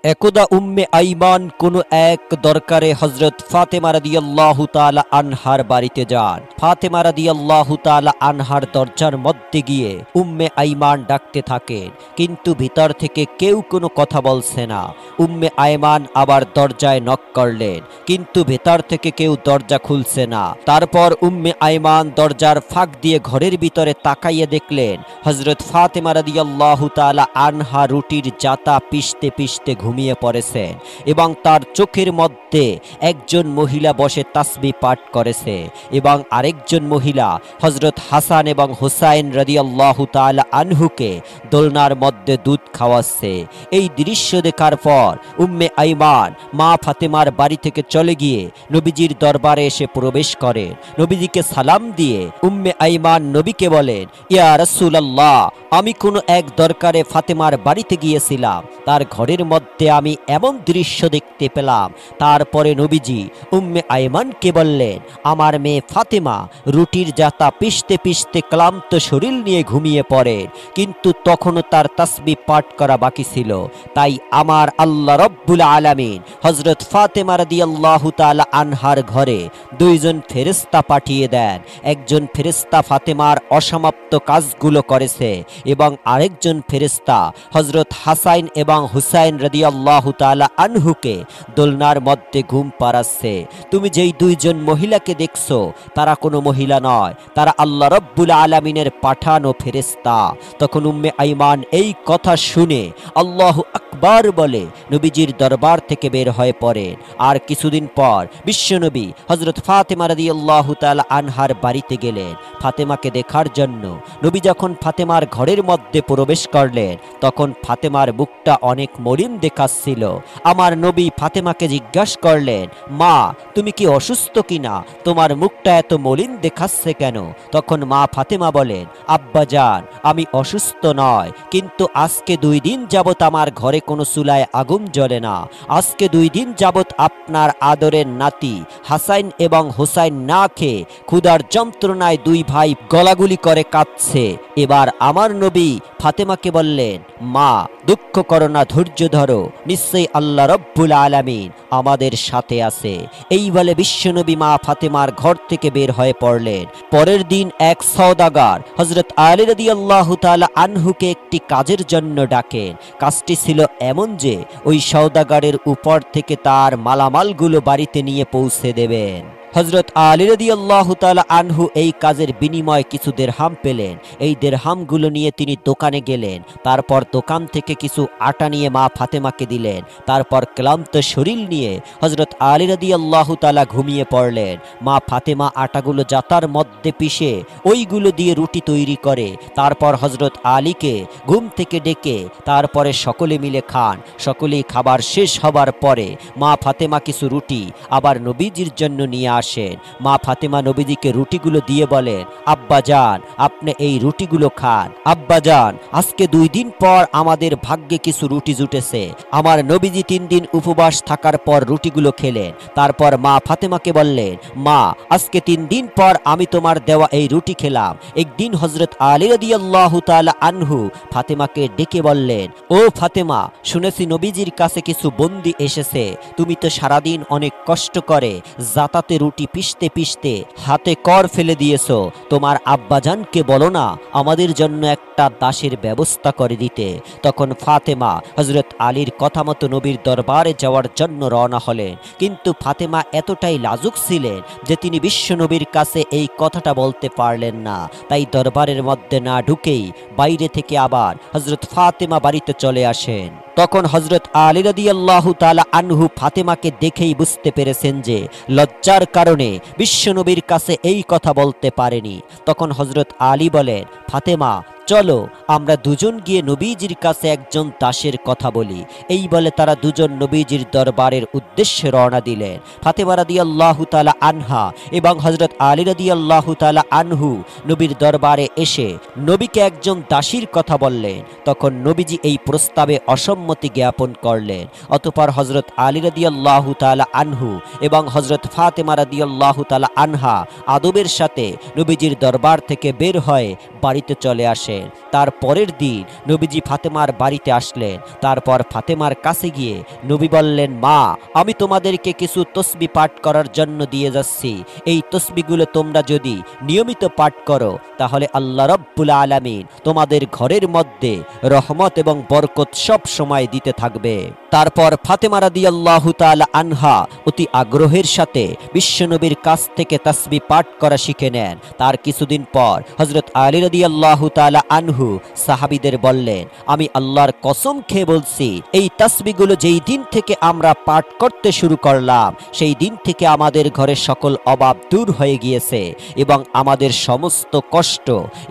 একদা উম্মে আইমান কোনো এক দরকারে হযরত ফাতেমা রাদিয়াল্লাহু তাআলা আনহার বাড়িতে যান। ফাতেমা রাদিয়াল্লাহু তাআলা আনহার দরজার মধ্যে গিয়ে উম্মে আইমান ডাকতে থাকেন, কিন্তু ভিতর থেকে কেউ কোনো কথা বলছে না। উম্মে আইমান আবার দরজায় নক করলেন, কিন্তু ভেতর থেকে কেউ দরজা খুলছে না। তারপর উম্মে আইমান দরজার ফাঁক দিয়ে ঘরের ভিতরে তাকাইয়ে দেখলেন হযরত ফাতেমা রাদিয়াল্লাহু তাআলা আনহা রুটির জাতা পিষতে পিষতে ঘুমিয়ে পড়েছেন এবং তার চোখের মধ্যে একজন মহিলা বসে তাসবিহ পাঠ করেছে এবং আরেকজন মহিলা হযরত হাসান এবং হুসাইন রাদিয়াল্লাহু তাআলা আনহুকে দোলনার মধ্যে দুধ খাওয়াচ্ছে। এই দৃশ্য দেখার পর উম্মে আইমান মা ফাতেমার বাড়ি থেকে চলে গিয়ে নবীজির দরবারে এসে প্রবেশ করেন। নবীজিকে সালাম দিয়ে উম্মে আইমান নবীকে বলেন, ইয়া রাসূলুল্লাহ, আমি কোনো এক দরকারে ফাতেমার বাড়িতে গিয়েছিলাম, তার ঘরের মধ্যে আমি এমন দৃশ্য দেখতে পেলাম। তারপরে নবীজি উম্মে আইমানকে বললেন, আমার মেয়ে ফাতেমা রুটির জাতা পিষতে পিষতে ক্লান্ত শরীর নিয়ে ঘুমিয়ে পড়ে, কিন্তু তখনও তার তাসবিহ পাঠ করা বাকি ছিল। তাই আমার আল্লাহ রব্বুল আলামিন হযরত ফাতেমা রাদিয়াল্লাহু তাআলা আনহার ঘরে দুইজন ফেরেশতা পাঠিয়ে দেন। একজন ফেরেশতা ফাতেমার অসমাপ্ত কাজগুলো করেছে এবং আরেকজন ফেরেশতা হযরত হাসান এবং হুসাইন রাদিয়াল্লাহু তাআলা আনহুকে দোলনার মধ্যে ঘুম পাড়াচ্ছে। তুমি যেই দুইজন মহিলাকে দেখছো তারা কোনো মহিলা নয়, তারা আল্লাহ রব্বুল আলামিনের পাঠানো ফেরেশতা। তখন উম্মে আইমান এই কথা শুনে আল্লাহু আকবার বলে নবীজির দরবার থেকে বের হয়ে পড়েন। আর কিছুদিন পর বিশ্বনবী হযরত ফাতেমা রাদিয়াল্লাহু তাআলা আনহার বাড়িতে গেলেন ফাতেমাকে দেখার জন্য। নবী যখন ফাতেমার ঘরের মধ্যে প্রবেশ করলেন তখন ফাতেমার মুখটা অনেক মলিন দেখাচ্ছিল। আমার নবী ফাতেমাকে জিজ্ঞাসা করলেন, মা, তুমি কি অসুস্থ কিনা? তোমার মুখটা এত মলিন দেখাচ্ছে কেন? তখন মা ফাতেমা বলেন, আব্বাজান, আমি অসুস্থ নয়, কিন্তু আজকে 2 দিন যাবত আমার ঘরে কোনো চুলায় আগুন জ্বলে না। আজকে 2 দিন যাবত আপনার আদরের নাতি হাসান এবং হুসাইন না খেয়ে ক্ষুধার যন্ত্রণায় 2 ভাই গলাগুলি করে কাঁদছে। এবার আমার নবী ফাতেমাকে বললেন, মা, দুঃখ করো না, ধৈর্য ধরো, নিশ্চয়ই আল্লাহ রব্বুল আলামিন আমাদের সাথে আছে। এই বলে বিশ্বনবী মা ফাতেমার ঘর থেকে বের হয়ে পড়লেন। পরের দিন এক সওদাগার হযরত আলী রাদিয়াল্লাহু তাআলা আনহুকে একটি কাজের জন্য ডাকেন। কাজটি ছিল এমন যে ওই সওদাগারের উপর থেকে তার মালামালগুলো বাড়িতে নিয়ে পৌঁছে দেবেন। হযরত আলী রাদিয়াল্লাহু তাআলা আনহু এই কাজের বিনিময়ে কিছু দিরহাম পেলেন। এই দিরহামগুলো নিয়ে তিনি দোকানে গেলেন। তারপর দোকান থেকে কিছু আটা নিয়ে মা ফাতেমাকে দিলেন। তারপর ক্লান্ত শরীর নিয়ে হযরত আলী রাদিয়াল্লাহু তাআলা ঘুমিয়ে পড়লেন। মা ফাতেমা আটাগুলো জাতার মধ্যে পিষে ওইগুলো দিয়ে রুটি তৈরি করে। তারপর হযরত আলীকে ঘুম থেকে ডেকে তারপরে সকলে মিলে খান। সকলেই খাবার শেষ হবার পরে মা ফাতেমা কিছু রুটি আবার নবীজির জন্য নিয়ে আসেন। মা ফাতেমা নবীজিকে রুটিগুলো দিয়ে বলেন, আব্বাজান, আপনি এই রুটিগুলো খান। আব্বাজান, আজকে 2 দিন পর আমাদের ভাগ্যে কিছু রুটি জুটেছে। আমার নবীজি 3 দিন উপবাস থাকার পর রুটিগুলো খেলেন। তারপর মা ফাতেমাকে বললেন, মা, আজকে 3 দিন পর আমি তোমার দেওয়া এই রুটি খেলাম। একদিন হযরত আলী রাদিয়াল্লাহু তাআলা আনহু ফাতেমাকে ডেকে বললেন, ও ফাতেমা, শুনেছি নবীজির কাছে কিছু বন্দী এসেছে। তুমি তো সারাদিন অনেক কষ্ট করে জাতাতে রুটি পিষতে পিষতে হাতে কর ফেলে দিয়েছো। তোমার আব্বাজানকে বলো না আমাদের জন্য একটা দাসের ব্যবস্থা করে দিতে। তখন ফাতেমা হযরত আলীর কথা মতো নবীর দরবারে যাওয়ার জন্য রওনা হলেন। কিন্তু ফাতেমা এতটাই লাজুক ছিলেন যে তিনি বিশ্ব নবীর কাছে এই কথাটা বলতে পারলেন না। তাই দরবারের মধ্যে না ঢুকেই বাইরে থেকে আবার হযরত ফাতেমা বাড়িতে চলে আসেন। তখন হযরত আলী রাদিয়াল্লাহু তাআলা আনহু ফাতেমাকে দেখেই বুঝতে পেরেছেন যে লজ্জার কারণে বিশ্বনবীর কাছে এই কথা বলতে পারেনি। তখন হযরত আলী বলেন, ফাতেমা, চলো আমরা দুজন গিয়ে নবীজির কাছে একজন দাসের কথা বলি। এই বলে তারা দুজন নবীজির দরবারের উদ্দেশ্যে রওনা দিলেন। ফাতেমা রাদিয়াল্লাহু তাআলা আনহা এবং হযরত আলী রাদিয়াল্লাহু তাআলা আনহু নবীর দরবারে এসে নবীকে একজন দাসীর কথা বললেন। তখন নবীজি এই প্রস্তাবে অসম্মতি জ্ঞাপন করলেন। অতঃপর হযরত আলী রাদিয়াল্লাহু তাআলা আনহু এবং হযরত ফাতেমা রাদিয়াল্লাহু তাআলা আনহা আদবের সাথে নবীজির দরবার থেকে বের হয়ে বাড়িতে চলে আসেন। করলেন। তার পরের দিন নবীজি ফাতেমার বাড়িতে আসলেন। তারপর ফাতেমার কাছে গিয়ে নবী বললেন, মা, আমি তোমাদেরকে কিছু তসবি পাঠ করার জন্য দিয়ে যাচ্ছি। এই তসবিগুলো তোমরা যদি নিয়মিত পাঠ করো তাহলে আল্লাহ রাব্বুল আলামিন তোমাদের ঘরের মধ্যে রহমত এবং বরকত সব সময় দিতে থাকবে। তারপর ফাতেমা রাদিয়াল্লাহু তাআলা আনহা অতি আগ্রহের সাথে বিশ্বনবীর কাছ থেকে তাসবি পাঠ করা শিখে নেন। তার কিছুদিন পর হযরত আলী রাদিয়াল্লাহু তাআলা আনহু সাহাবীদের বললেন, আমি আল্লাহর কসম খেয়ে বলছি, এই তাসবিগুলো যেই দিন থেকে আমরা পাঠ করতে শুরু করলাম সেই দিন থেকে আমাদের ঘরে সকল অভাব দূর হয়ে গিয়েছে এবং আমাদের সমস্ত কষ্ট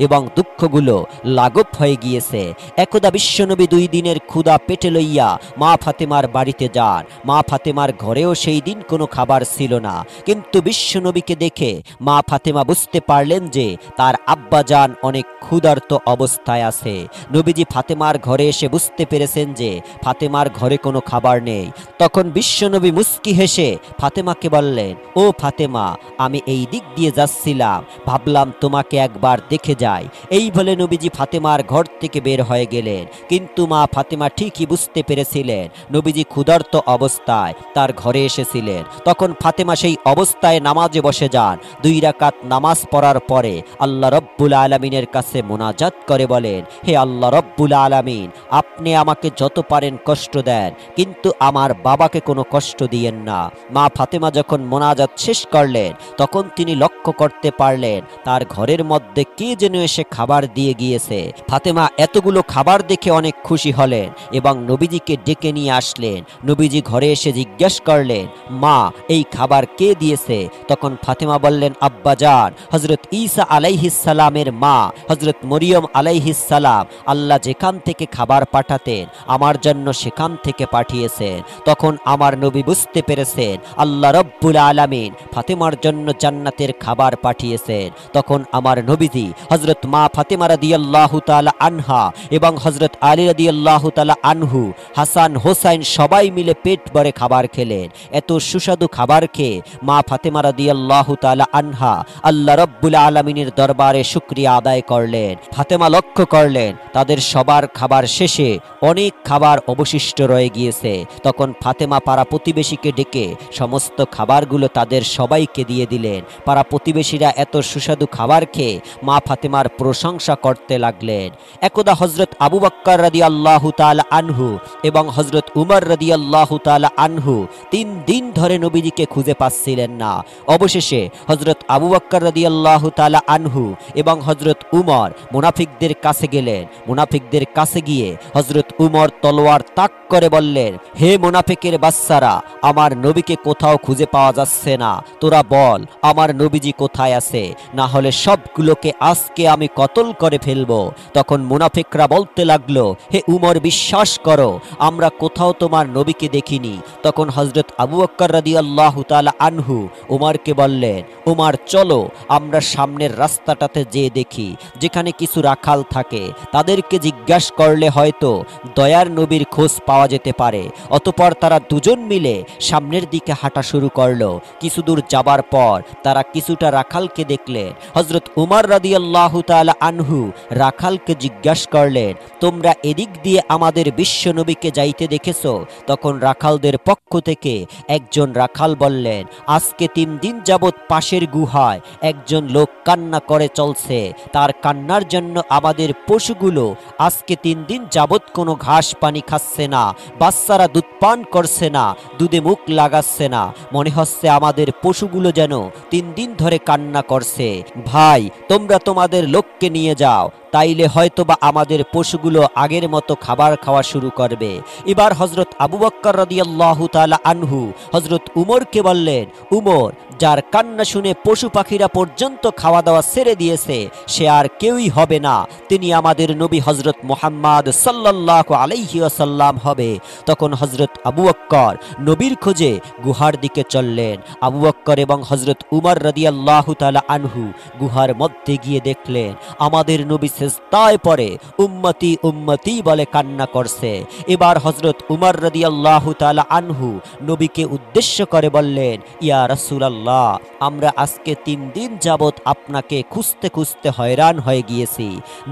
এবং দুঃখগুলো লাঘব হয়ে গিয়েছে। একদা বিশ্বনবী 2 দিনের ক্ষুধা পেটে লইয়া মা ফাতেমার বাড়িতে যান। মা ফাতেমার ঘরেও সেই দিন কোনো খাবার ছিল না, কিন্তু বিশ্বনবীকে দেখে মা ফাতেমা বুঝতে পারলেন যে তার আব্বাজান অনেক ক্ষুধার্ত অবস্থায় আছে। নবীজি ফাতেমার ঘরে এসে বুঝতে পেরেছেন যে ফাতেমার ঘরে কোনো খাবার নেই। তখন বিশ্বনবী মুস্কি হেসে ফাতেমাকে বললেন, ও ফাতেমা, আমি এই দিক দিয়ে যাচ্ছিলাম, ভাবলাম তোমাকে একবার দেখে যাই। এই বলে নবীজি ফাতেমার ঘর থেকে বের হয়ে গেলেন। কিন্তু মা ফাতেমা ঠিকই বুঝতে পেরেছিলেন নবীজি ক্ষুধার্ত অবস্থায় তার ঘরে এসেছিলেন। তখন ফাতেমা সেই অবস্থায় নামাজে বসে যান। 2 রাকাত নামাজ পড়ার পরে আল্লাহ রব্বুল আলামিনের কাছে মোনাজাত করে বলেন, হে আল্লাহ রব্বুল আলামিন, আপনি আমাকে যত পারেন কষ্ট দেন, কিন্তু আমার বাবাকে কোনো কষ্ট দিয়েন না। মা ফাতেমা যখন মোনাজাত শেষ করলেন তখন তিনি লক্ষ্য করতে পারলেন তার ঘরের মধ্যে কে যেন এসে খাবার দিয়ে গিয়েছে। ফাতেমা এতগুলো খাবার দেখে অনেক খুশি হলেন এবং নবীজিকে ডেকে নিয়ে আসলেন। নবীজি ঘরে এসে জিজ্ঞেস করলেন, মা, এই খাবার কে দিয়েছে? তখন ফাতেমা বললেন, আব্বাজান, হযরত ঈসা আলাইহিস সালামের মা হযরত মরিয়ম আলাইহিস সালাম আল্লাহ যেখান থেকে খাবার পাঠাতেন আমার জন্য সেখান থেকে পাঠিয়েছেন। তখন আমার নবী বুঝতে পেরেছেন আল্লাহ রব্বুল আলামিন ফাতেমার জন্য জান্নাতের খাবার পাঠিয়েছেন। তখন আমার নবীজি হযরত মা ফাতেমা রাদিয়াল্লাহু তাআলা আনহা এবং হযরত আলী রাদিয়াল্লাহু তাআলা আনহু, হাসান হোসাইন সবাই মিলে পেট ভরে খাবার খেলেন। এত সুস্বাদু খাবার খেয়ে মা ফাতেমা রাদিয়াল্লাহু তাআলা আনহা আল্লাহ রব্বুল আলামিনের দরবারে শুকরিয়া আদায় করলেন। ফাতেমা লক্ষ্য করলেন তাদের সবার খাবার শেষে অনেক খাবার অবশিষ্ট রয়ে গিয়েছে। তখন ফাতেমা পাড়া প্রতিবেশীকে ডেকে সমস্ত খাবারগুলো তাদের সবাইকে দিয়ে দিলেন। পাড়া প্রতিবেশীরা এত সুস্বাদু খাবার খেয়ে মা ফাতেমার প্রশংসা করতে লাগলেন। একদা হযরত আবু বকর রাদিয়াল্লাহু তাআলা আনহু এবং হযরত উমর রাদিয়াল্লাহু তাআলা আনহু 3 দিন ধরে নবীজিকে খুঁজে পাচ্ছিলেন না। অবশেষে হযরত আবু বকর রাদিয়াল্লাহু তাআলা আনহু এবং হযরত উমর মুনাফিকদের কাছে গেলেন। মুনাফিকদের কাছে গিয়ে হযরত উমর তলোয়ার তাক করে বললেন, হে মুনাফিকের বাচ্চারা, আমার নবীকে কোথাও খুঁজে পাওয়া যাচ্ছে না, তোরা বল আমার নবীজি কোথায় আছে, না হলে সবগুলোকে আজকে আমি কতল করে ফেলবো। তখন মুনাফিকরা বলতে লাগলো, হে উমর, বিশ্বাস করো, আমরা কোথাও তোমার নবীকে দেখিনি। তখন হযরত আবু বকর রাদিয়াল্লাহু তাআলা আনহু উমরকে বললেন, উমর, চলো আমরা সামনের রাস্তাটাতে যেয়ে দেখি, যেখানে কিছু রাখাল থাকে, তাদেরকে জিজ্ঞাসা করলে হয়তো দয়ার নবীর খোঁজ পাওয়া যেতে পারে। অতঃপর তারা দুজন মিলে সামনের দিকে হাঁটা শুরু করলো। কিছু দূর যাবার পর তারা কিছুটা রাখালকে দেখলেন। হযরত উমর রাদিয়াল্লাহু তাআলা আনহু রাখালকে জিজ্ঞাসা করলেন, তোমরা এদিক দিয়ে আমাদের বিশ্ব নবীকে যাইতে দেখেছো? তখন রাখালদের পক্ষ থেকে একজন রাখাল বললেন, আজকে 3 দিন যাবৎ পাশের গুহায় একজন লোক কান্না করে চলছে। তার কান্নার জন্য আমাদের পশুগুলো আজকে 3 দিন যাবৎ কোনো ঘাস পানি খাচ্ছে না, বাচ্চারা দুধ পান করছে না, দুধে মুখ লাগাচ্ছে না। মনে হচ্ছে আমাদের পশুগুলো যেন 3 দিন ধরে কান্না করছে। ভাই, তোমরা তোমাদের লোককে নিয়ে যাও, তাইলে হয়তোবা আমাদের পশুগুলো আগের মতো খাবার খাওয়া শুরু করবে। এবার হযরত আবু বকর রাদিয়াল্লাহু তাআলা আনহু হযরত উমরকে বললেন, উমর, যার কান্না শুনে পশু পাখিরা পর্যন্ত খাওয়া দাওয়া ছেড়ে দিয়েছে সে আর কেউই হবে না, তিনি আমাদের নবী হযরত মুহাম্মদ সাল্লাল্লাহু আলাইহি ওয়াসাল্লাম হবে। তখন হযরত আবু বকর নবীর খোঁজে গুহার দিকে চললেন। আবু বকর এবং হযরত উমর রাদিয়াল্লাহু তাআলা আনহু গুহার মধ্যে গিয়ে দেখলেন আমাদের নবী সিজদায় পড়ে উম্মতি উম্মতি বলে কান্না করছে। এবার হযরত উমর রাদিয়াল্লাহু তাআলা আনহু নবীকে উদ্দেশ্য করে বললেন, ইয়া রাসূলুল্লাহ, রাসূলুল্লাহ, আমরা আজকে 3 দিন যাবত আপনাকে খুঁজতে খুঁজতে হয়রান হয়ে গিয়েছি।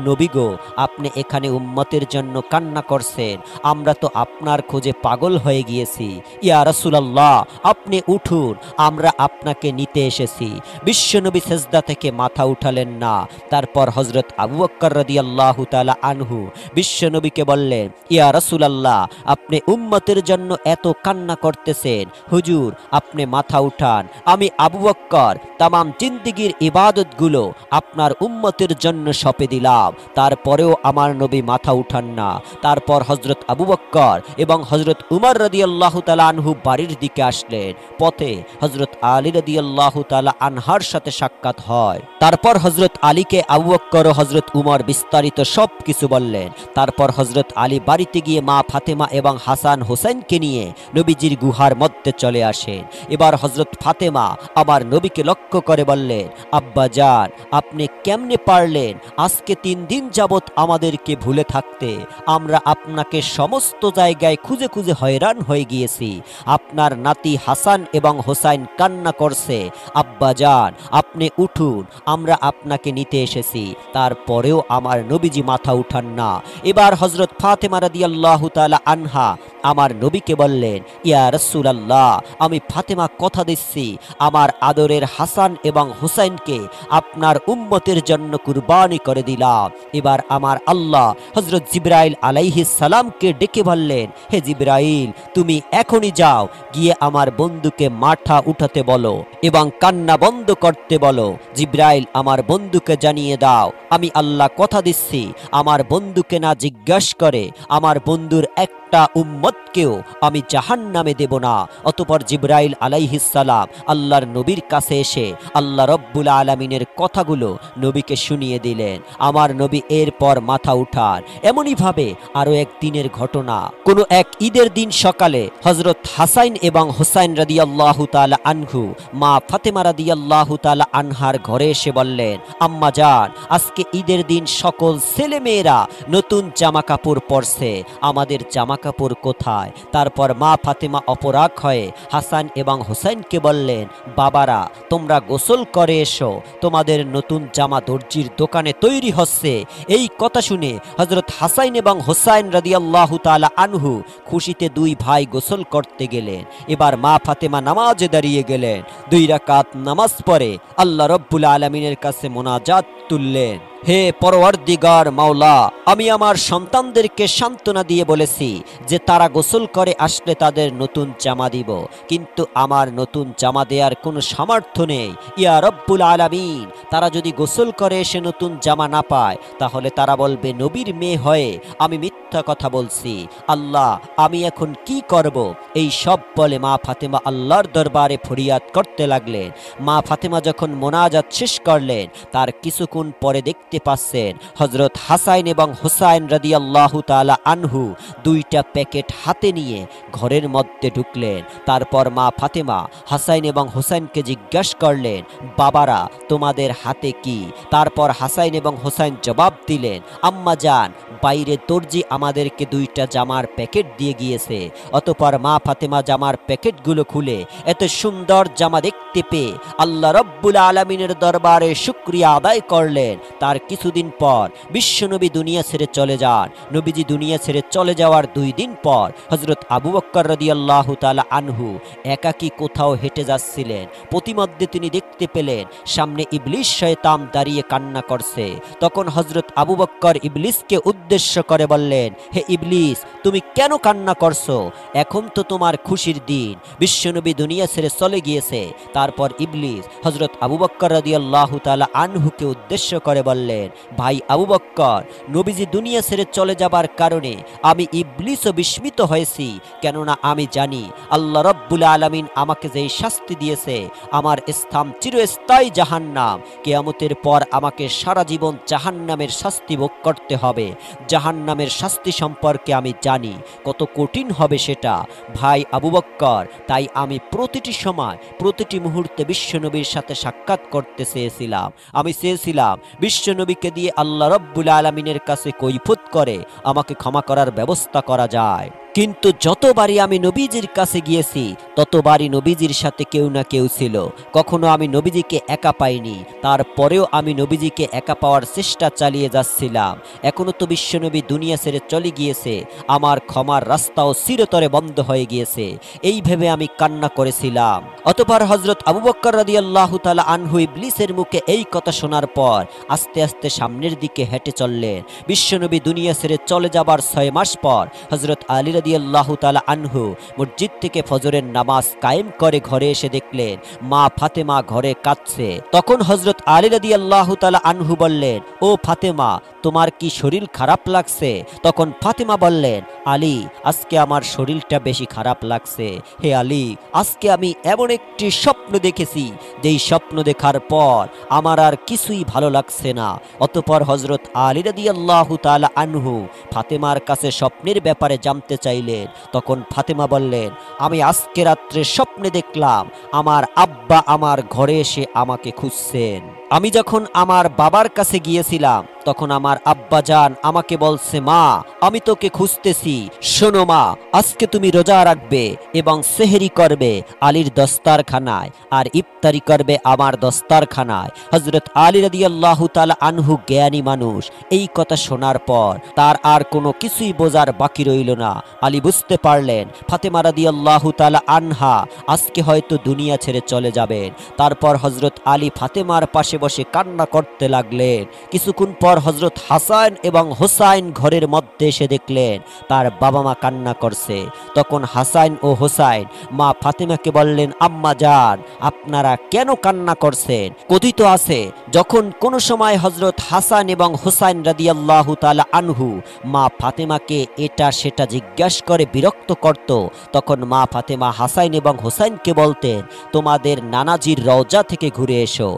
নবী গো, আপনি এখানে উম্মতের জন্য কান্না করছেন, আমরা তো আপনার খোঁজে পাগল হয়ে গিয়েছি। ইয়া রাসূলুল্লাহ, আপনি উঠুন, আমরা আপনাকে নিতে এসেছি। বিশ্বনবী সেজদা থেকে মাথা উঠালেন না। তারপর হযরত আবু বকর রাদিয়াল্লাহু তাআলা আনহু বিশ্বনবীকে বললেন, ইয়া রাসূলুল্লাহ, আপনি উম্মতের জন্য এত কান্না করতেছেন, হুজুর আপনি মাথা উঠান। আমি আবু বকর তামাম জিন্দেগীর ইবাদতগুলো আপনার উম্মতের জন্য সঁপে দিলাম, তারপরেও আমার নবী মাথা উঠান না। তারপর হযরত আবু বকর এবং হযরত উমর রাদিয়াল্লাহু তাআলা আনহু বাড়ির দিকে আসলেন। পথে হযরত আলী রাদিয়াল্লাহু তাআলা আনহার সাথে সাক্ষাৎ হয়। তারপর হযরত আলীকে আবু বকর ও হযরত উমর বিস্তারিত সব কিছু বললেন। তারপর হযরত আলী বাড়িতে গিয়ে মা ফাতেমা এবং হাসান হোসেনকে নিয়ে নবীজির গুহার মধ্যে চলে আসেন। এবার হযরত ফাতেমা আমার নবীকে লক্ষ্য করে বললেন, আব্বা জান, আপনি কেমনে পারলেন আজকে 3 দিন যাবত আমাদেরকে ভুলে থাকতে? আমরা আপনাকে সমস্ত জায়গায় খুঁজে খুঁজে হয়রান হয়ে গিয়েছি। আপনার নাতি হাসান এবং হোসাইন কান্না করছে। আব্বা জান, আপনি উঠুন, আমরা আপনাকে নিতে এসেছি। তারপরেও আমার নবীজি মাথা উঠান না। এবার হযরত ফাতেমা রাদিয়াল্লাহু তাআলা আনহা আমার নবীকে বললেন, ইয়া রাসূলুল্লাহ, আমি ফাতেমা কথা দিচ্ছি আমার আদরের হাসান এবং হুসাইনকে আপনার উম্মতের জন্য কুরবানি করে দিলাম। এবার আমার আল্লাহ হযরত জিবরাইল আলাইহিস সালামকে ডেকে বললেন, হে জিবরাইল, তুমি এখনই যাও, গিয়ে আমার বন্ধুকে মাথা উঠাতে বলো এবং কান্না বন্ধ করতে বলো। জিবরাইল আমার বন্ধুকে জানিয়ে দাও, আমি আল্লাহ কথা দিচ্ছি আমার বন্ধুকে না জিজ্ঞাসা করে আমার বন্ধুর একটা উম্মতকেও আমি জাহান্নামে দেব না। অতঃপর জিবরাইল আলাইহিস সালাম আল্লাহর নবীর কাছে এসে আল্লাহ রব্বুল আলামিনের কথাগুলো নবীকে শুনিয়ে দিলেন। আমার নবী এরপর মাথা উঠান। এমনই ভাবে আরো এক দিনের ঘটনা, কোনো এক ঈদের দিন সকালে হযরত হাসাইন এবং হোসাইন রাদিয়াল্লাহু তাআলা আনহু মা ফাতেমা রাদিয়াল্লাহু তাআলা আনহার ঘরে এসে বললেন, আম্মা জান, আজকে ঈদের দিন সকল ছেলে মেয়েরা নতুন জামা কাপড় পরছে, আমাদের জামা কাপড় কোথায়? তারপর মা ফাতেমা অপরাগ হয়ে হাসান এবং হোসাইনকে বললেন, বাবারা, তোমরা গোসল করে এসো, তোমাদের নতুন জামা দর্জির দোকানে তৈরি হচ্ছে। এই কথা শুনে হযরত হাসাইন এবং হোসাইন রাদিয়াল্লাহু তাআলা আনহু খুশিতে 2 ভাই গোসল করতে গেলেন। এবার মা ফাতেমা নামাজে দাঁড়িয়ে গেলেন। 2 রাকাত নামাজ পড়ে আল্লাহ রব্বুল আলামিনের কাছে মোনাজাত তুললেন, হে পরওয়ারদিগার মাওলা, আমি আমার সন্তানদেরকে সান্ত্বনা দিয়ে বলেছি যে তারা গোসল করে আসলে তাদের নতুন জামা দিব, কিন্তু আমার নতুন জামা দেওয়ার কোনো সামর্থ্য নেই। ইয়া রব্বুল আলামিন, তারা যদি গোসল করে এসে নতুন জামা না পায় তাহলে তারা বলবে নবীর মেয়ে হয়ে আমি মিথ্যা কথা বলছি। আল্লাহ, আমি এখন কি করব? এই সব বলে মা ফাতেমা আল্লাহর দরবারে ফরিয়াদ করতে লাগলেন। মা ফাতেমা যখন মোনাজাত শেষ করলেন তার কিছুক্ষণ পরে দেখতে পাচ্ছেন হযরত হাসাইন এবং হোসাইন রাদিয়াল্লাহু তাআলা আনহু 2টা প্যাকেট হাতে নিয়ে ঘরের মধ্যে ঢুকলেন। তারপর মা ফাতেমা হাসাইন এবং হোসাইনকে জিজ্ঞাসা করলেন, বাবারা, তোমাদের হাতে কি? তারপর হাসাইন এবং হোসাইন জবাব দিলেন, আম্মা জান, বাইরে দর্জি আমাদেরকে 2টা জামার প্যাকেট দিয়ে গিয়েছে। অতঃপর মা ফাতেমা জামার প্যাকেটগুলো খুলে এত সুন্দর জামা দেখতে পেয়ে আল্লাহ রব্বুল আলামিনের দরবারে শুকরিয়া আদায় করলেন। তার কিছুদিন পর বিশ্বনবী দুনিয়া ছেড়ে চলে যান। নবীজি দুনিয়া ছেড়ে চলে যাওয়ার 2 দিন পর হযরত আবু বকর রাদিয়াল্লাহু তাআলা আনহু একাকী কোথাও হেঁটে যাচ্ছিলেন। প্রতিমধ্যে তিনি দেখতে পেলেন সামনে ইবলিস শয়তান দাঁড়িয়ে কান্না করছে। তখন হযরত আবু বকর ইবলিসকে উদ্দেশ্য করে বললেন, হে ইবলিস, তুমি কেন কান্না করছো? এখন তো তোমার খুশির দিন, বিশ্বনবী দুনিয়া ছেড়ে চলে গিয়েছে। তারপর ইবলিস হযরত আবু বকর রাদিয়াল্লাহু তাআলা আনহুকে উদ্দেশ্য করে বললেন, ভাই আবু বকর, নবীজি দুনিয়া ছেড়ে চলে যাবার কারণে আমি ইবলিসও বিস্মিত হয়েছি, কেননা আমি জানি আল্লাহ রব্বুল আলামিন আমাকে যেই শাস্তি দিয়েছে আমার স্থান চিরস্থায়ী জাহান্নাম। কিয়ামতের পর আমাকে সারা জীবন জাহান্নামের শাস্তি ভোগ করতে হবে। জাহান্নামের শাস্তি সম্পর্কে আমি জানি কত কঠিন হবে সেটা। ভাই আবু বকর, তাই আমি প্রতিটি সময় প্রতিটি মুহূর্তে বিশ্বনবীর সাথে সাক্ষাৎ করতে চেয়েছিলাম। আমি চেয়েছিলাম বিশ্বনবীকে দিয়ে আল্লাহ রব্বুল আলামিনের কাছে কৈফিয়ত করে আমাকে ক্ষমা করার ব্যবস্থা করা যায়। কিন্তু যতবারই আমি নবীজির কাছে গিয়েছি ততবারই নবীজির সাথে কেউ না কেউ ছিল, কখনো আমি নবীজিকে একা পাইনি। তারপরেও আমি নবীজিকে একা পাওয়ার চেষ্টা চালিয়ে যাচ্ছিলাম। এখনো তো বিশ্বনবী দুনিয়া ছেড়ে চলে গিয়েছে, আমার ক্ষমার রাস্তাও চিরতরে বন্ধ হয়ে গিয়েছে, এই ভেবে আমি কান্না করেছিলাম। অতঃপর হযরত আবু বকর রাদিয়াল্লাহু তাআলা আনহু ইবলিসের মুখে এই কথা শোনার পর আস্তে আস্তে সামনের দিকে হেঁটে চললেন। বিশ্বনবী দুনিয়া ছেড়ে চলে যাবার 6 মাস পর হযরত আলী রাদিয়াল্লাহু তাআলা আনহু মসজিদ থেকে ফজরের নামাজ কায়েম করে ঘরে এসে দেখলেন মা ফাতেমা ঘরে কাঁদছে। তখন হযরত আলী রাদিয়াল্লাহু তাআলা আনহু বললেন, ও ফাতেমা, তোমার কি শরীর খারাপ লাগছে? তখন ফাতেমা বললেন, আলী, আজকে আমার শরীরটা বেশি খারাপ লাগছে। হে আলী, আজকে আমি এমন একটি স্বপ্ন দেখেছি, যেই স্বপ্ন দেখার পর আমার আর কিছুই ভালো লাগছে না। অতঃপর হযরত আলী রাদিয়াল্লাহু তাআলা আনহু ফাতেমার কাছে স্বপ্নের ব্যাপারে জানতে চাইলেন। তখন ফাতেমা বললেন, আমি আজকে রাত্রে স্বপ্নে দেখলাম আমার আব্বা আমার ঘরে এসে আমাকে খুঁজছেন। আমি যখন আমার বাবার কাছে গিয়েছিলাম তখন আমার আব্বাজান আমাকে বলছে, মা, আমি তোকে খুঁজতেছি। শোনো মা, আজকে তুমি রোজা রাখবে এবং সেহরি করবে আলীর দস্তারখানায়, আর ইফতারি করবে আমার দস্তারখানায়। হযরত আলী রাদিয়াল্লাহু তাআলা আনহু জ্ঞানী মানুষ, এই কথা শোনার পর তার আর কোনো কিছুই বোঝার বাকি রইল না। আলী বুঝতে পারলেন ফাতেমা রাদিয়াল্লাহু তাআলা আনহা আজকে হয়তো দুনিয়া ছেড়ে চলে যাবেন। তারপর হযরত আলী ফাতেমার পাশে বসে কান্না করতে লাগলেন। কিছুক্ষণ পর হযরত হাসান এবং হোসাইন ঘরের মধ্যে এসে দেখলেন তার বাবা মা কান্না করছে। তখন হাসান ও হোসাইন মা ফাতেমাকে বললেন, আম্মা জান, আপনারা কেন কান্না করছেন? কথিত আছে যখন কোন সময় হযরত হাসান এবং হোসাইন রাদিয়াল্লাহু তাআলা আনহু মা ফাতেমাকে এটা সেটা জিজ্ঞাসা করে বিরক্ত করত, তখন মা ফাতেমা হাসান এবং হোসাইনকে বলতেন, তোমাদের নানাজির রওজা থেকে ঘুরে এসো।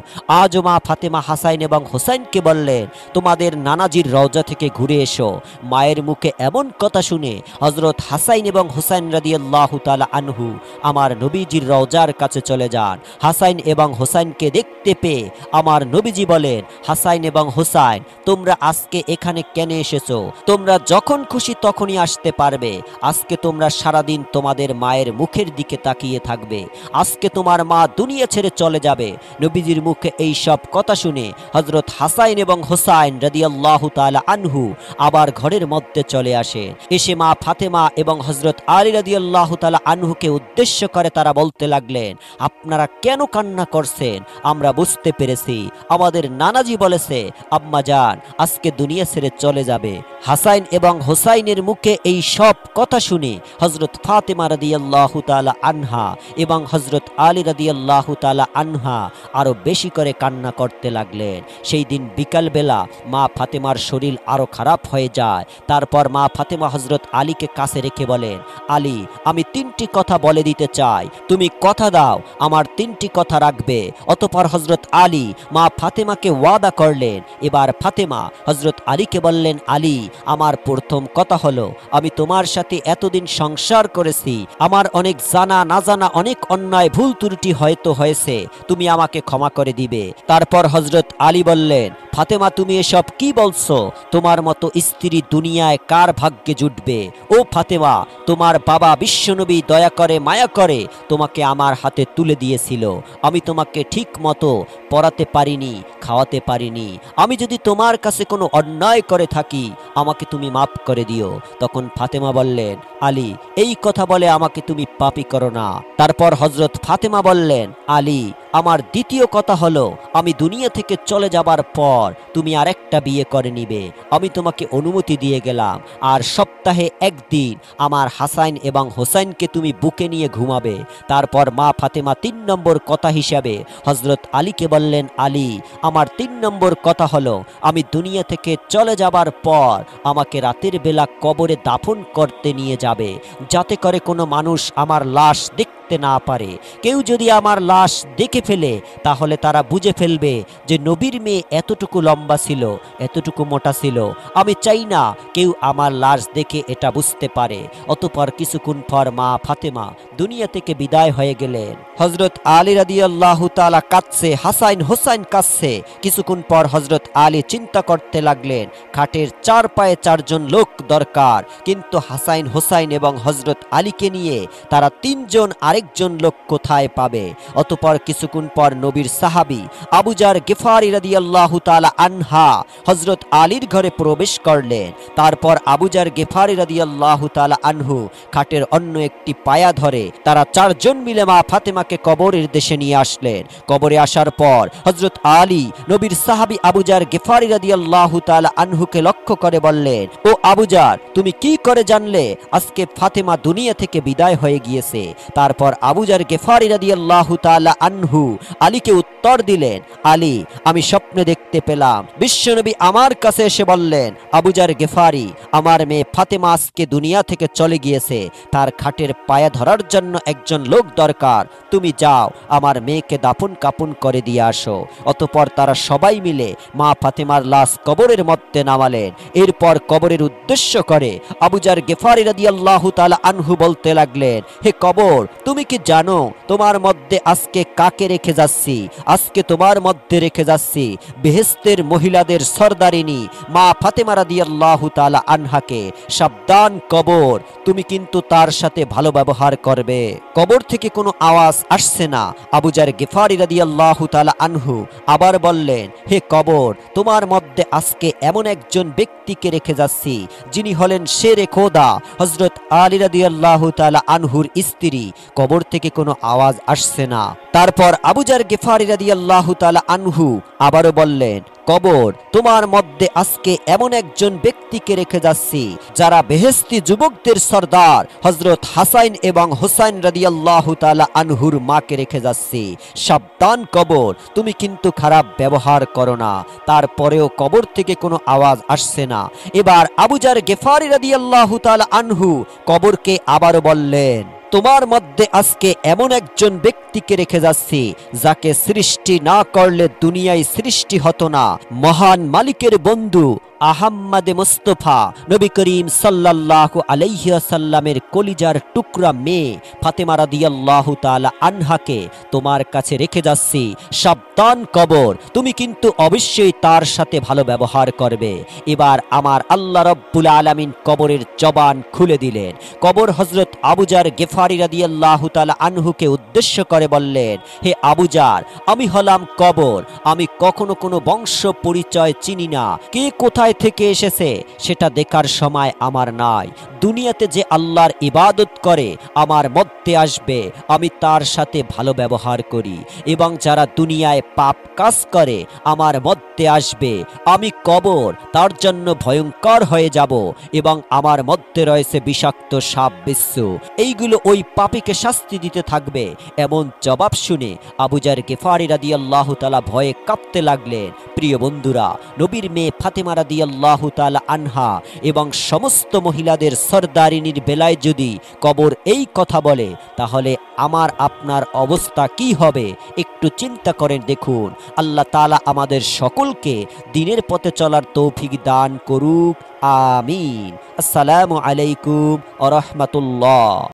আজও মা ফাতেমা হাসান এবং হোসাইনকে বললেন, তোমাদের নানাজির রওজা থেকে ঘুরে এসো। মায়ের মুখে এমন কথা শুনে হযরত হাসান এবং হোসাইন রাদিয়াল্লাহু তাআলা আনহু আমার নবীজির রওজার কাছে চলে যান। হাসান এবং হোসাইনকে দেখতে পেয়ে আমার নবীজি বলেন, হাসান এবং হোসাইন, তোমরা আজকে এখানে কেন এসেছো? তোমরা যখন খুশি তখনই আসতে পারবে। আজকে তোমরা সারাদিন তোমাদের মায়ের মুখের দিকে তাকিয়ে থাকবে। আজকে তোমার মা দুনিয়া ছেড়ে চলে যাবে। নবীজির মুখে এই সব কথা শুনে হযরত হাসান এবং হোসাইন রাদিয়াল্লাহু তাআলা আনহু আবার ঘরের মধ্যে চলে আসে। এসে মা ফাতেমা এবং হযরত আলী রাদিয়াল্লাহু তাআলা আনহুকে উদ্দেশ্য করে তারা বলতে লাগলেন, আপনারা কেন কান্না করছেন? আমরা বুঝতে পেরেছি, আমাদের নানাজি বলেছে আম্মা জান আজকে দুনিয়া ছেড়ে চলে যাবে। হাসান এবং হোসাইনের মুখে এই সব কথা শুনে হযরত ফাতেমা রাদিয়াল্লাহু তাআলা আনহা এবং হযরত আলী রাদিয়াল্লাহু তাআলা আনহা আরো বেশি করে কান্না করতে লাগলেন। সেই দিন বিকালবেলা মা ফাতেমার শরীর আরো খারাপ হয়ে যায়। তারপর মা ফাতেমা হযরত আলীকে কাছে রেখে বলেন, আলী, আমি 3টি কথা বলে দিতে চাই, তুমি কথা দাও আমার 3টি কথা রাখবে। অতঃপর হযরত আলী মা ফাতেমাকে ওয়াদা করলেন। এবার ফাতেমা হযরত আলীকে বললেন, আলী, আমার প্রথম কথা হলো, আমি তোমার সাথে এতদিন সংসার করেছি, আমার অনেক জানা না জানা অনেক অন্যায় ভুল ত্রুটি হয়তো হয়েছে, তুমি আমাকে ক্ষমা করে দিবে। তারপর হযরত আলী বললেন, ফাতেমা, তুমি এসব কি বলছো? তোমার মতো স্ত্রী দুনিয়ায় কার ভাগ্যে জুটবে? ও ফাতেমা, তোমার বাবা বিশ্বনবী দয়া করে মায়া করে তোমাকে আমার হাতে তুলে দিয়েছিল। আমি তোমাকে ঠিক মতো পড়াতে পারিনি, খাওয়াতে পারিনি। আমি যদি তোমার কাছে কোনো অন্যায় করে থাকি আমাকে তুমি মাফ করে দিও। তখন ফাতেমা বললেন, আলী, এই কথা বলে আমাকে তুমি পাপী করো না। তারপর হযরত ফাতেমা বললেন, আলী, আমার দ্বিতীয় কথা হলো, আমি দুনিয়া থেকে চলে যাবার পর তুমি আরেকটা বিয়ে করে নিবে। আমি তোমাকে অনুমতি দিয়ে গেলাম, আর সপ্তাহে একদিন আমার হাসান এবং হোসাইনকে তুমি বুকে নিয়ে ঘুমাবে। তারপর মা ফাতেমা 3 নম্বর কথা হিসাবে হযরত আলীকে বললেন, আলী, আমার 3 নম্বর কথা হলো, আমি দুনিয়া থেকে চলে যাবার পর আমাকে রাতের বেলা কবরে দাফন করতে নিয়ে যাবে, যাতে করে কোনো মানুষ আমার লাশ দেখতে করতে না পারে, কেউ যদি আমার লাশ দেখে ফেলে তাহলে তারা বুঝে ফেলবে যে নবীর মেয়ে এতটুকু লম্বা ছিল, এতটুকু মোটা ছিল। আমি চাই না কেউ আমার লাশ দেখে এটা বুঝতে পারে। অতঃপর কিছুক্ষণ পর মা ফাতেমা দুনিয়া থেকে বিদায় হয়ে গেলেন। হযরত আলী রাদিয়াল্লাহু তাআলা কাঁদছে, হাসান হোসাইন কাঁদছে। কিছুক্ষণ পর হযরত আলী চিন্তা করতে লাগলেন, খাটের চার পায়ে চারজন লোক দরকার, কিন্তু হাসান হোসাইন এবং হযরত আলীকে নিয়ে তারা তিনজন আরেকজন লোক কোথায় পাবে? অতঃপর কিছুক্ষণ পর নবীর সাহাবী আবু যার গিফারি রাদিয়াল্লাহু তাআলা আনহা হযরত আলীর ঘরে প্রবেশ করলেন। তারপর আবু যার গিফারি রাদিয়াল্লাহু তাআলা আনহু খাটের অন্য একটি পায়া ধরে তারা চারজন মিলে মা ফাতেমাকে কবরের দেশে নিয়ে আসলেন। কবরে আসার পর হযরত আলী নবীর সাহাবী আবু যার গিফারি রাদিয়াল্লাহু তাআলা আনহুকে লক্ষ্য করে বললেন, ও আবু যার, তুমি কি করে জানলে আজকে ফাতেমা দুনিয়া থেকে বিদায় হয়ে গিয়েছে? তারপর আবু যার গিফারি রাদিয়াল্লাহু তাআলা আনহু আলীকে উত্তর দিলেন, আলী, আমি স্বপ্নে দেখতে পেলাম বিশ্বনবী আমার কাছে এসে বললেন, আবু যার গিফারি, আমার মেয়ে ফাতেমা আজকে দুনিয়া থেকে চলে গিয়েছে, তার খাটের পায়া ধরার জন্য একজন লোক দরকার, তুমি যাও আমার মেয়েকে দাফন কাফন করে দিয়ে আসো। অতঃপর তারা সবাই মিলে মা ফাতেমার লাশ কবরের মধ্যে নামালেন। এরপর কবরের উদ্দেশ্য করে আবু যার গিফারি রাদিয়াল্লাহু তাআলা আনহু বলতে লাগলেন, হে কবর, তুমি কি জানো তোমার মধ্যে আজকে কাকে রেখে যাচ্ছি? আজকে তোমার মধ্যে রেখে যাচ্ছি বেহেশতের মহিলাদের সরদারিনী মা ফাতেমা রাদিয়াল্লাহু তাআলা আনহাকে। সাবধান কবর, তুমি কিন্তু তার সাথে ভালো ব্যবহার করবে। কবর থেকে কোনো আওয়াজ আসছে না। আবু যার গিফারি রাদিয়াল্লাহু তাআলা আনহু আবার বললেন, হে কবর, তোমার মধ্যে আজকে এমন একজন ব্যক্তিকে রেখে যাচ্ছি যিনি হলেন শেরে খোদা হযরত আলী রাদিয়াল্লাহু তাআলা আনহুর স্ত্রী। কবর থেকে কোনো আওয়াজ আসছে না। তারপর আবু যার গিফারি রাদিয়াল্লাহু তাআলা আনহু আবারও বললেন, কবর, তোমার মধ্যে আজকে এমন একজন ব্যক্তিকে রেখে যাচ্ছি যারা বেহেশতি যুবকদের সর্দার হযরত হাসান এবং হোসাইন রাদিয়াল্লাহু তাআলা আনহুর মাকে রেখে যাচ্ছি। সাবধান কবর, তুমি কিন্তু খারাপ ব্যবহার করো না। তারপরেও কবর থেকে কোনো আওয়াজ আসছে না। এবার আবু যার গিফারি রাদিয়াল্লাহু তাআলা আনহু কবরকে আবারও বললেন, তোমার মধ্যে আজকে এমন একজন ব্যক্তিকে রেখে যাচ্ছি যাকে সৃষ্টি না করলে দুনিয়ায় সৃষ্টি হতো না। মহান মালিকের বন্ধু আহম্মদে মুস্তফা নবী করিম সাল্লাল্লাহু আলাইহি ওয়াসাল্লামের কলিজার টুকরা মেয়ে ফাতেমা রাদিয়াল্লাহু তাআলা আনহাকে তোমার কাছে রেখে যাচ্ছি। সাবধান কবর, তুমি কিন্তু অবশ্যই তার সাথে ভালো ব্যবহার করবে। এবার আমার আল্লাহ রাব্বুল আলামিন কবরের জবান খুলে দিলেন। কবর হযরত আবু যার গিফারি রাদিয়াল্লাহু তাআলা আনহুকে উদ্দেশ্য করে বললেন, হে আবু যার, আমি হলাম কবর। আমি কখনো কোনো বংশ পরিচয় চিনি না। কে কোথায় থেকে এসেছে সেটা দেখার সময় আমার নাই। দুনিয়াতে যে আল্লাহর ইবাদত করে আমার মধ্যে আসবে, আমি তার সাথে ভালো ব্যবহার করি, এবং যারা দুনিয়ায় পাপ কাজ করে আমার মধ্যে আসবে, আমি কবর তার জন্য ভয়ঙ্কর হয়ে যাব, এবং আমার মধ্যে রয়েছে বিষাক্ত সাপ বিচ্ছু, এইগুলো ওই পাপীকে শাস্তি দিতে থাকবে। এমন জবাব শুনে আবু যার গিফারি রাদিয়াল্লাহু তাআলা ভয়ে কাঁপতে লাগলেন। প্রিয় বন্ধুরা, নবীর মেয়ে ফাতেমা রাদিয়াল্লাহু তাআলা আনহা এবং সমস্ত মহিলাদের সরদারিনীর বেলায় যদি কবর এই কথা বলে, তাহলে আমার আপনার অবস্থা কি হবে একটু চিন্তা করেন দেখুন। আল্লাহ তাআলা আমাদের সকলকে দ্বীনের পথে চলার তৌফিক দান করুক। আমিন। আসসালামু আলাইকুম ওয়া রাহমাতুল্লাহ।